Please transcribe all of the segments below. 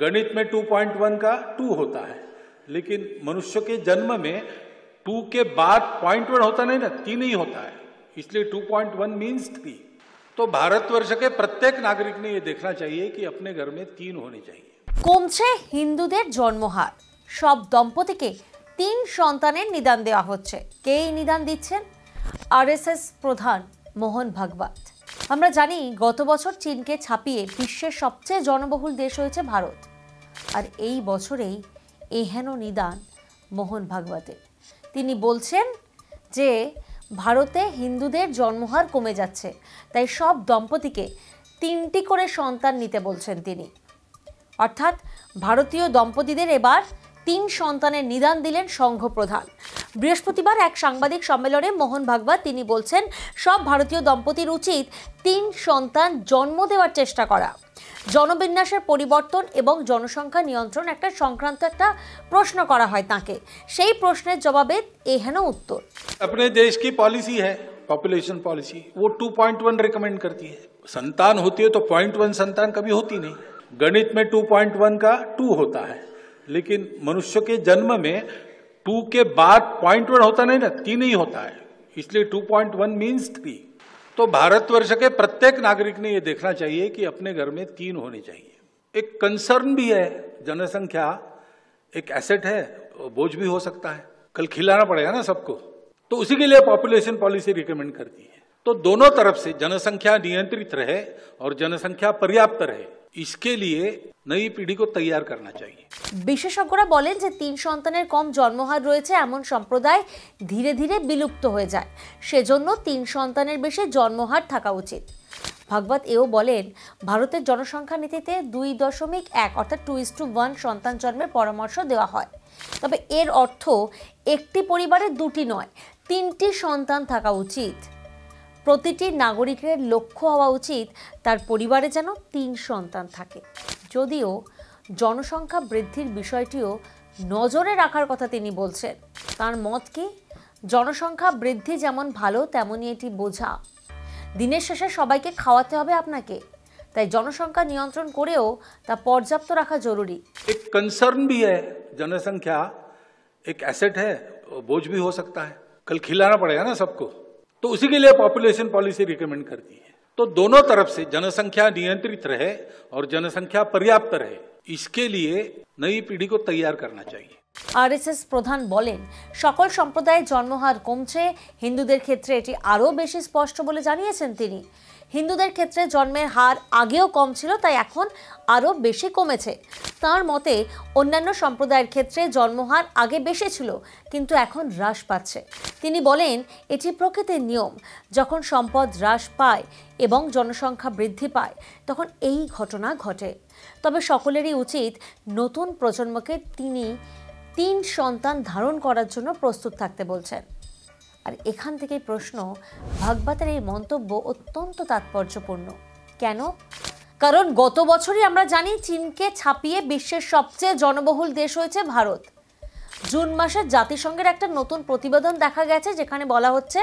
गणित में 2.1 का 2 होता है, लेकिन मनुष्य के जन्म में 2 के बाद 0.1 होता नहीं ना, 3 ही होता है, इसलिए 2.1 मीन्स 3। तो भारतवर्ष के प्रत्येक नागरिक ने ये देखना चाहिए कि अपने घर में 3 होने चाहिए। কমছে হিন্দুদের জন্মহার, সব দম্পতিকে 3 সন্তানের নিদান দেওয়া হচ্ছে। কে এই নিদান দিচ্ছেন? আরএসএস প্রধান মোহন ভাগবত। আমরা জানি গত বছর চীনকে ছাপিয়ে বিশ্বের সবচেয়ে জনবহুল দেশ হয়েছে ভারত, আর এই বছরেই এহেন নিদান মোহন ভাগবতের। তিনি বলছেন যে ভারতে হিন্দুদের জন্মহার কমে যাচ্ছে, তাই সব দম্পতিকে 3টি করে সন্তান নিতে বলছেন তিনি। অর্থাৎ ভারতীয় দম্পতিদের এবার 3 সন্তানের নিদান দিলেন সংঘ প্রধান। বৃহস্পতিবার এক সাংবাদিক সম্মেলনে মোহন ভাগবত তিনি বলছেন, সব ভারতীয় দম্পতির উচিত 3 সন্তান জন্ম দেওয়ার চেষ্টা করা। জনবিন্যাসের পরিবর্তন এবং জনসংখ্যা নিয়ন্ত্রণ একটা সংক্রান্ত একটা প্রশ্ন করা হয় তাকে। সেই প্রশ্নের জবাবে এহেন উত্তর। अपने देश की पॉलिसी है पॉपुलेशन पॉलिसी, वो 2.1 रिकमेंड करती है। संतान होती है तो 0.1 संतान कभी होती नहीं। गणित में 2.1 का 2 होता है, लेकिन मनुष्य के जन्म में 2 के बाद 0.1 होता नहीं ना, 3 ही होता है, इसलिए 2.1 मीन्स 3। तो भारतवर्ष के प्रत्येक नागरिक ने ये देखना चाहिए कि अपने घर में 3 होने चाहिए। एक कंसर्न भी है, जनसंख्या एक एसेट है, बोझ भी हो सकता है, कल खिलाना पड़ेगा ना सबको, तो उसी के लिए पॉपुलेशन पॉलिसी रिकमेंड करती है। तो दोनों तरफ से जनसंख्या नियंत्रित रहे और जनसंख्या पर्याप्त रहे, इसके लिए नई पीढ़ी को तैयार करना चाहिए। বিশেষজ্ঞরা বলেন যে 3 সন্তানের কম জন্মহার রয়েছে এমন সম্প্রদায় ধীরে ধীরে বিলুপ্ত হয়ে যায়, সেজন্য 3 সন্তানের বেশি জন্মহার থাকা উচিত। ভাগবত এও বলেন, ভারতের জনসংখ্যা নীতিতে 2.1 অর্থাৎ 2:1 সন্তান জন্মের পরামর্শ দেওয়া হয়। তবে এর অর্থ একটি পরিবারে 2টি নয়, 3টি সন্তান থাকা উচিত। প্রতিটি নাগরিকের লক্ষ্য হওয়া উচিত তার পরিবারে যেন 3 সন্তান থাকে। যদিও জনসংখ্যা বৃদ্ধির বিষয়টিও নজরে রাখার কথা তিনি বলছেন। তার মত কি, জনসংখ্যা বৃদ্ধি যেমন ভালো তেমনই এটি বোঝা। দিনের শেষে সবাইকে খাওয়াতে হবে আপনাকে, তাই জনসংখ্যা নিয়ন্ত্রণ করেও তা পর্যাপ্ত রাখা জরুরি। एक कंसर्न भी है, जनसंख्या एक एसेट है, बोझ भी हो सकता है, कल खिलाना पड़ेगा ना सबको, तो उसी के लिए पॉपुलेशन पॉलिसी रिकमेंड करती है। तो दोनों तरफ से जनसंख्या नियंत्रित रहे और जनसंख्या पर्याप्त रहे, इसके लिए नई पीढ़ी को तैयार करना चाहिए। আরএসএস প্রধান বলেন, সকল সম্প্রদায়ের জন্মহার কমছে, হিন্দুদের ক্ষেত্রে এটি আরও বেশি স্পষ্ট বলে জানিয়েছেন তিনি। হিন্দুদের ক্ষেত্রে জন্মের হার আগেও কম ছিল, তাই এখন আরও বেশি কমেছে। তার মতে অন্যান্য সম্প্রদায়ের ক্ষেত্রে জন্মহার আগে বেশি ছিল, কিন্তু এখন হ্রাস পাচ্ছে। তিনি বলেন, এটি প্রকৃতির নিয়ম, যখন সম্পদ হ্রাস পায় এবং জনসংখ্যা বৃদ্ধি পায় তখন এই ঘটনা ঘটে। তবে সকলেরই উচিত নতুন প্রজন্মকে তিনি 3 সন্তান ধারণ করার জন্য প্রস্তুত থাকতে বলছেন। আর এখান থেকেই প্রশ্ন, ভাগবতের এই মন্তব্য অত্যন্ত তাৎপর্যপূর্ণ। কেন? কারণ গত বছরই আমরা জানি চীনকে ছাপিয়ে বিশ্বের সবচেয়ে জনবহুল দেশ হয়েছে ভারত। জুন মাসে জাতিসংঘের একটা নতুন প্রতিবেদন দেখা গেছে, যেখানে বলা হচ্ছে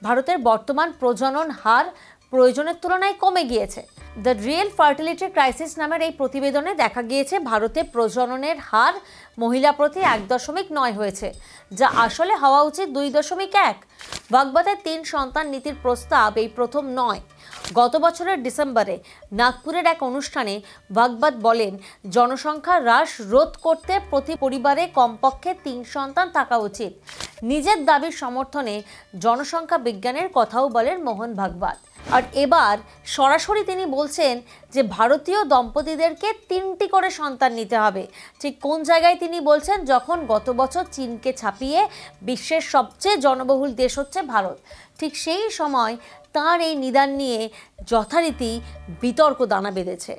ভারতের বর্তমান প্রজনন হার প্রয়োজনের তুলনায় কমে গিয়েছে। দ্য রিয়েল ফার্টিলিটি ক্রাইসিস নামের এই প্রতিবেদনে দেখা গিয়েছে ভারতে প্রজননের হার মহিলা প্রতি 1.9 হয়েছে, যা আসলে হওয়া উচিত 2.1। ভাগবতের 3 সন্তান নীতির প্রস্তাব এই প্রথম নয়। গত বছরের ডিসেম্বরে নাগপুরের এক অনুষ্ঠানে ভাগবত বলেন, জনসংখ্যা হ্রাস রোধ করতে প্রতি পরিবারে কমপক্ষে 3 সন্তান থাকা উচিত। নিজের দাবির সমর্থনে জনসংখ্যা বিজ্ঞানের কথাও বলেন মোহন ভাগবত। আর এবার সরাসরি তিনি বলছেন যে ভারতীয় দম্পতিদেরকে 3টি করে সন্তান নিতে হবে। ঠিক কোন জায়গায় তিনি বলছেন, যখন গত বছর চীনকে ছাপিয়ে বিশ্বের সবচেয়ে জনবহুল দেশ হচ্ছে ভারত, ঠিক সেই সময় তার এই নিদান নিয়ে যথারীতি বিতর্ক দানা বেঁধেছে।